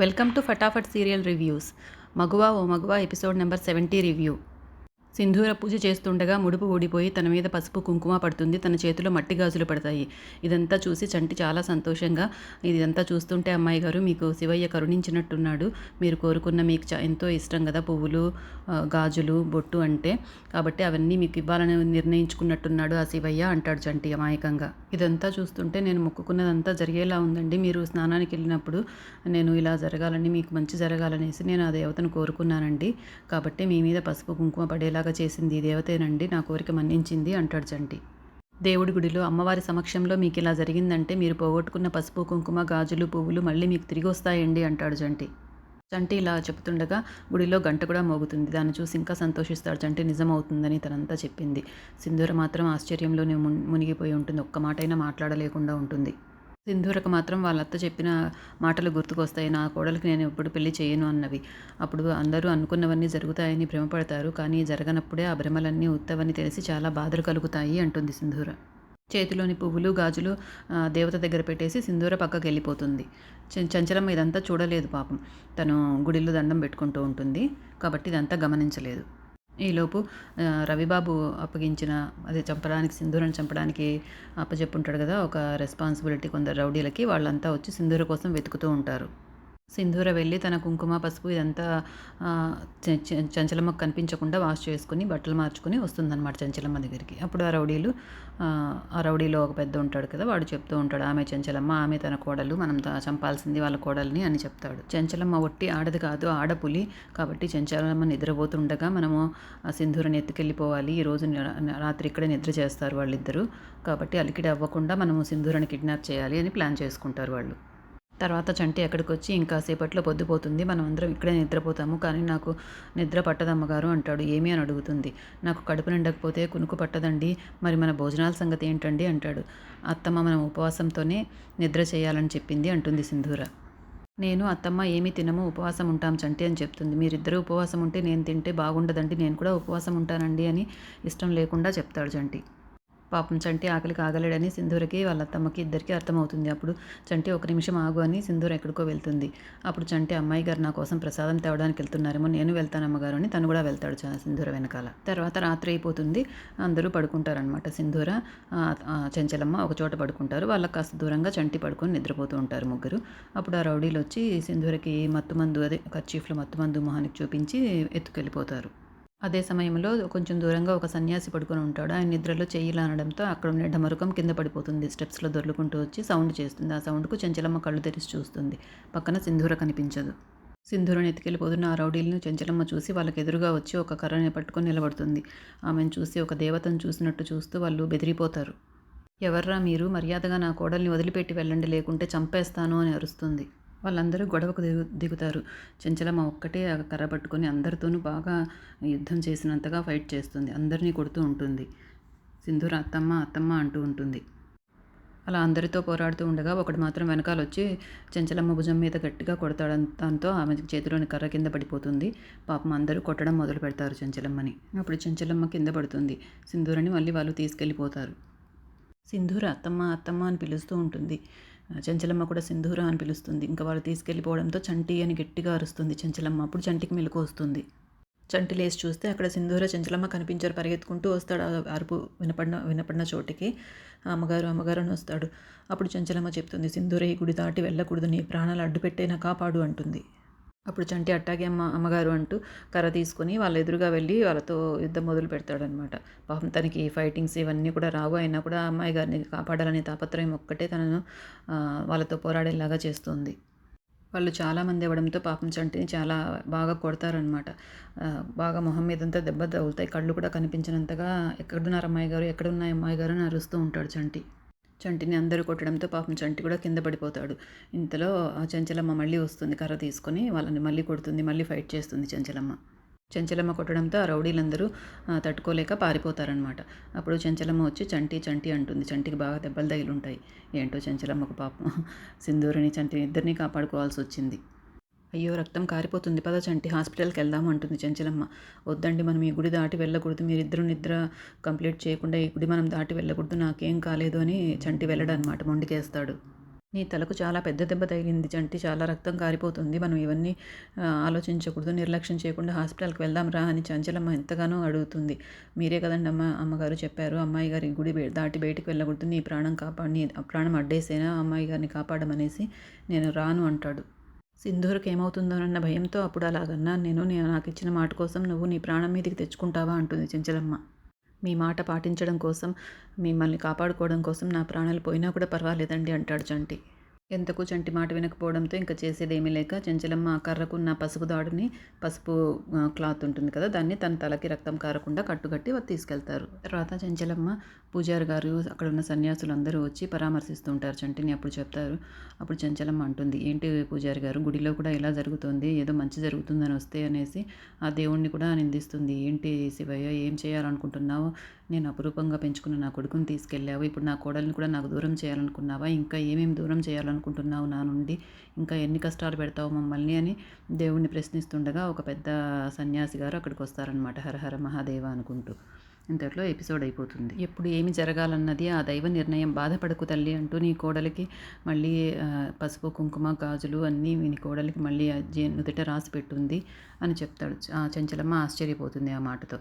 Welcome to Fatafat serial reviews. Maguva O మగువా episode number 70 review. సింధూర పూజ చేస్తుండగా ముడుపు ఊడిపోయి తన మీద పసుపు కుంకుమ పడుతుంది. తన చేతిలో మట్టి గాజులు పడతాయి. ఇదంతా చూసి చంటి చాలా సంతోషంగా, ఇదంతా చూస్తుంటే అమ్మాయి గారు మీకు శివయ్య కరుణించినట్టున్నాడు. మీరు కోరుకున్న మీకు ఎంతో ఇష్టం కదా పువ్వులు, గాజులు, బొట్టు అంటే. కాబట్టి అవన్నీ మీకు ఇవ్వాలని నిర్ణయించుకున్నట్టున్నాడు ఆ శివయ్య అంటాడు చంటి అమాయకంగా. ఇదంతా చూస్తుంటే నేను మొక్కుకున్నదంతా జరిగేలా ఉందండి. మీరు స్నానానికి వెళ్ళినప్పుడు నేను ఇలా జరగాలని, మీకు మంచి జరగాలనేసి నేను ఆ దేవతను కోరుకున్నానండి. కాబట్టి మీ మీద పసుపు కుంకుమ పడేలా చేసింది ఈ దేవతేనండి, నా కోరిక మన్నించింది అంటాడు చంటి. దేవుడి గుడిలో అమ్మవారి సమక్షంలో మీకు ఇలా జరిగిందంటే మీరు పోగొట్టుకున్న పసుపు కుంకుమ, గాజులు, పువ్వులు మళ్ళీ మీకు తిరిగి వస్తాయండి అంటాడు చంటి. చంటి ఇలా చెప్తుండగా గుడిలో గంట కూడా మోగుతుంది. దాన్ని చూసి ఇంకా సంతోషిస్తాడు చంటి. నిజమవుతుందని తనంతా చెప్పింది. సింధూర మాత్రం ఆశ్చర్యంలోనే మునిగిపోయి ఉంటుంది. ఒక్క మాటైనా మాట్లాడలేకుండా ఉంటుంది. సింధూరకు మాత్రం వాళ్ళ అత్త చెప్పిన మాటలు గుర్తుకొస్తాయి. నా కోడలికి నేను ఎప్పుడు పెళ్లి చేయను అన్నవి. అప్పుడు అందరూ అనుకున్నవన్నీ జరుగుతాయని భ్రమపడతారు. కానీ జరగనప్పుడే ఆ భ్రమలన్నీ ఉత్తవని తెలిసి చాలా బాధలు కలుగుతాయి అంటుంది సింధూర. చేతిలోని పువ్వులు, గాజులు దేవత దగ్గర పెట్టేసి సింధూర పక్కకి వెళ్ళిపోతుంది. చంచలమ్మ ఇదంతా చూడలేదు పాపం. తను గుడిలో దండం పెట్టుకుంటూ ఉంటుంది. కాబట్టి ఇదంతా గమనించలేదు. ఈలోపు రవిబాబు అప్పగించిన, అదే చంపడానికి, సింధూరని చంపడానికి అప్పచెప్పుంటాడు కదా ఒక రెస్పాన్సిబిలిటీ కొందరు రౌడీలకి. వాళ్ళంతా వచ్చి సింధూర కోసం వెతుకుతూ ఉంటారు. సింధూర వెళ్ళి తన కుంకుమ, పసుపు ఇదంతా చంచలమ్మకు కనిపించకుండా వాష్ చేసుకుని బట్టలు మార్చుకుని వస్తుందన్నమాట చంచలమ్మ దగ్గరికి. అప్పుడు ఆ రౌడీలో ఒక పెద్ద ఉంటాడు కదా, వాడు చెప్తూ ఉంటాడు ఆమె చంచలమ్మ, ఆమె తన కోడలు, మనం చంపాల్సింది వాళ్ళ కోడల్ని అని చెప్తాడు. చంచలమ్మ ఒట్టి ఆడది కాదు, ఆడపులి. కాబట్టి చంచలమ్మ నిద్రపోతుండగా మనము ఆ సింధూరని ఎత్తుకెళ్ళిపోవాలి. ఈరోజు రాత్రి ఇక్కడే నిద్ర చేస్తారు వాళ్ళిద్దరూ. కాబట్టి అలికిడి అవ్వకుండా మనము సింధూరని కిడ్నాప్ చేయాలి అని ప్లాన్ చేసుకుంటారు వాళ్ళు. తర్వాత చంటి అక్కడికి వచ్చి ఇంకా సేపట్లో పొద్దుపోతుంది, మనం అందరం ఇక్కడే నిద్రపోతాము, కానీ నాకు నిద్ర పట్టదమ్మగారు అంటాడు. ఏమి అని అడుగుతుంది. నాకు కడుపు నిండకపోతే కునుకు పట్టదండి, మరి మన భోజనాల సంగతి ఏంటండి అంటాడు. అత్తమ్మ మనం ఉపవాసంతోనే నిద్ర చేయాలని చెప్పింది అంటుంది సింధూర. నేను అత్తమ్మ ఏమీ తినము, ఉపవాసం ఉంటాం చంటి అని చెప్తుంది. మీరిద్దరూ ఉపవాసం ఉంటే నేను తింటే బాగుండదండి, నేను కూడా ఉపవాసం ఉంటానండి అని ఇష్టం లేకుండా చెప్తాడు చంటి. పాపం చంటి ఆకలికి ఆగలేడని సింధూరకి వాళ్ళ అత్తమ్మకి ఇద్దరికీ అర్థమవుతుంది. అప్పుడు చంటి ఒక నిమిషం ఆగు అని సింధూర ఎక్కడికో వెళ్తుంది. అప్పుడు చంటి అమ్మాయి గారు నా కోసం ప్రసాదం తేవడానికి వెళ్తున్నారేమో, నేను వెళ్తాను అమ్మగారు అని తను కూడా వెళ్తాడు సింధూర వెనకాల. తర్వాత రాత్రి అయిపోతుంది. అందరూ పడుకుంటారనమాట. సింధూర, చెంచలమ్మ ఒక చోట పడుకుంటారు. వాళ్ళకి కాస్త దూరంగా చంటి పడుకొని నిద్రపోతూ ఉంటారు ముగ్గురు. అప్పుడు ఆ రౌడీలు వచ్చి సింధూరకి మత్తుమందు, అదే కర్చీఫ్లో మత్తుమందు మొహానికి చూపించి ఎత్తుకెళ్ళిపోతారు. అదే సమయంలో కొంచెం దూరంగా ఒక సన్యాసి పడుకొని ఉంటాడు. ఆయన నిద్రలో చెయ్యిలా అనడంతో అక్కడ ఉండే ఢమరుకం కింద పడిపోతుంది. స్టెప్స్లో దొర్లుకుంటూ వచ్చి సౌండ్ చేస్తుంది. ఆ సౌండ్కు చెంచలమ్మ కళ్ళు తెరిచి చూస్తుంది. పక్కన సింధూర కనిపించదు. సింధూరని ఎత్తుకెళ్ళిపోతున్న ఆ రౌడీలను చెంచలమ్మ చూసి వాళ్ళకి ఎదురుగా వచ్చి ఒక కర్రని పట్టుకొని నిలబడుతుంది. ఆమెను చూసి ఒక దేవతను చూసినట్టు చూస్తూ వాళ్ళు బెదిరిపోతారు. ఎవర్రా మీరు, మర్యాదగా నా కోడల్ని వదిలిపెట్టి వెళ్ళండి, లేకుంటే చంపేస్తాను అని అరుస్తుంది. వాళ్ళందరూ గొడవకు దిగుతారు. చెంచలమ్మ ఒక్కటే ఆ కర్ర పట్టుకొని అందరితోనూ బాగా యుద్ధం చేసినంతగా ఫైట్ చేస్తుంది. అందరినీ కొడుతూ ఉంటుంది. సింధూర అత్తమ్మ అత్తమ్మ అంటూ ఉంటుంది. అలా అందరితో పోరాడుతూ ఉండగా ఒకడు మాత్రం వెనకాల వచ్చి చెంచలమ్మ భుజం మీద గట్టిగా కొడతాడు. దాంతో ఆమె చేతిలోని కర్ర కింద పడిపోతుంది. పాపం అందరూ కొట్టడం మొదలు పెడతారు చెంచలమ్మని. అప్పుడు చెంచలమ్మ కింద పడుతుంది. సింధూరని మళ్ళీ వాళ్ళు తీసుకెళ్ళిపోతారు. సింధూర అత్తమ్మ అత్తమ్మ అని పిలుస్తూ ఉంటుంది. చెంచలమ్మ కూడా సింధూర అని పిలుస్తుంది. ఇంకా వాళ్ళు తీసుకెళ్ళిపోవడంతో చంటి అని గట్టిగా అరుస్తుంది చెంచలమ్మ. అప్పుడు చంటికి మెలకు వస్తుంది. చంటి లేచి చూస్తే అక్కడ సింధూర, చెంచలమ్మ కనిపించారు. పరిగెత్తుకుంటూ వస్తాడు. అరుపు వినపడిన చోటికి అమ్మగారు అమ్మగారు అని వస్తాడు. అప్పుడు చెంచలమ్మ చెప్తుంది, సింధూర ఈ గుడి దాటి వెళ్ళకూడదు, నీ ప్రాణాలు అడ్డుపెట్టైనా కాపాడు అంటుంది. అప్పుడు చంటి అట్టాగే అమ్మగారు అంటూ కర్ర తీసుకొని వాళ్ళ ఎదురుగా వెళ్ళి వాళ్ళతో యుద్ధం మొదలు పెడతాడనమాట. పాపం తనకి ఫైటింగ్స్ ఇవన్నీ కూడా రావు. అయినా కూడా అమ్మాయి గారిని కాపాడాలనే తాపత్రయం ఒక్కటే తనను వాళ్ళతో పోరాడేలాగా చేస్తుంది. వాళ్ళు చాలామంది అవ్వడంతో పాపం చంటిని చాలా బాగా కొడతారనమాట. బాగా మొహం మీదంతా దెబ్బ తగులుతాయి. కళ్ళు కూడా కనిపించినంతగా ఎక్కడున్నారు అమ్మాయి గారు, ఎక్కడున్నాయి అమ్మాయి గారు అని అరుస్తూ ఉంటాడు చంటి. చంటిని అందరూ కొట్టడంతో పాపం చంటి కూడా కింద పడిపోతాడు. ఇంతలో ఆ చెంచలమ్మ మళ్ళీ వస్తుంది కర్ర తీసుకొని, వాళ్ళని మళ్ళీ కొడుతుంది. మళ్ళీ ఫైట్ చేస్తుంది చెంచలమ్మ. చెంచలమ్మ కొట్టడంతో ఆ రౌడీలందరూ తట్టుకోలేక పారిపోతారనమాట. అప్పుడు చెంచలమ్మ వచ్చి చంటి చంటి అంటుంది. చంటికి బాగా దెబ్బలు తగిలుంటాయి. ఏంటో చెంచలమ్మకు పాపం సింధూరిని, చంటిని ఇద్దరినీ కాపాడుకోవాల్సి వచ్చింది. అయ్యో రక్తం కారిపోతుంది, పద చంటి హాస్పిటల్కి వెళ్దాము అంటుంది చెంచలమ్మ. వద్దండి, మనం ఈ గుడి దాటి వెళ్ళకూడదు, మీరిద్దరూ నిద్ర కంప్లీట్ చేయకుండా ఈ గుడి మనం దాటి వెళ్ళకూడదు, నాకేం కాలేదు అని చంటి వెళ్ళడనమాట, మొండికేస్తాడు. నీ తలకు చాలా పెద్ద దెబ్బ తగిలింది చంటి, చాలా రక్తం కారిపోతుంది. మనం ఇవన్నీ ఆలోచించకూడదు, నిర్లక్ష్యం చేయకుండా హాస్పిటల్‌కి వెళ్దాం రా అని చంచలమ్మ ఎంతగానో అడుగుతుంది. మీరే కదండీ అమ్మగారు చెప్పారు, అమ్మాయి గారి గుడి దాటి బయటికి వెళ్ళకూడదు. నీ ప్రాణం నీ ప్రాణం అడ్డేసేనా అమ్మాయి గారిని కాపాడమనేసి, నేను రాను అంటాడు. సింధూర్కి ఏమవుతుందోనన్న భయంతో అప్పుడు అలాగన్నాను నేను నాకిచ్చిన మాట కోసం నువ్వు నీ ప్రాణం మీదకి తెచ్చుకుంటావా అంటుంది చంచలమ్మ. మీ మాట పాటించడం కోసం, మిమ్మల్ని కాపాడుకోవడం కోసం నా ప్రాణాలు పోయినా కూడా పర్వాలేదండి అంటాడు చంటి. ఎంతకు చంటి మాట వినకపోవడంతో ఇంకా చేసేదేమీ లేక చంచలమ్మ ఆ కర్రకున్న పసుపు దాడుని, పసుపు క్లాత్ ఉంటుంది కదా, దాన్ని తన తలకి రక్తం కారకుండా కట్టుకట్టి తీసుకెళ్తారు. తర్వాత చంచలమ్మ, పూజారి గారు, అక్కడ ఉన్న సన్యాసులు అందరూ వచ్చి పరామర్శిస్తుంటారు చంటిని. అప్పుడు చెప్తారు. అప్పుడు చంచలమ్మ అంటుంది, ఏంటి పూజారి గారు, గుడిలో కూడా ఇలా జరుగుతుంది, ఏదో మంచి జరుగుతుందని వస్తే అనేసి ఆ దేవుణ్ణి కూడా నిందిస్తుంది. ఏంటి శివయ్య, ఏం చేయాలనుకుంటున్నావు? నేను అపురూపంగా పెంచుకున్న నా కొడుకుని తీసుకెళ్ళావు, ఇప్పుడు నా కోడల్ని కూడా నాకు దూరం చేయాలనుకున్నావా? ఇంకా ఏమేమి దూరం చేయాలనుకుంటున్నావు నా నుండి? ఇంకా ఎన్ని కష్టాలు పెడతావు మమ్మల్ని అని దేవుణ్ణి ప్రశ్నిస్తుండగా ఒక పెద్ద సన్యాసి గారు అక్కడికి వస్తారనమాట, హరహర మహాదేవ అనుకుంటూ. ఇంతట్లో ఎపిసోడ్ అయిపోతుంది. ఎప్పుడు ఏమి జరగాలన్నది ఆ దైవ నిర్ణయం, బాధపడకు తల్లి అంటూ నీ కోడలికి మళ్ళీ పసుపు కుంకుమ గాజులు అన్నీ నీ కోడలికి మళ్ళీ నుదుట రాసి పెట్టుంది అని చెప్తాడు. చంచలమ్మ ఆశ్చర్యపోతుంది ఆ మాటతో.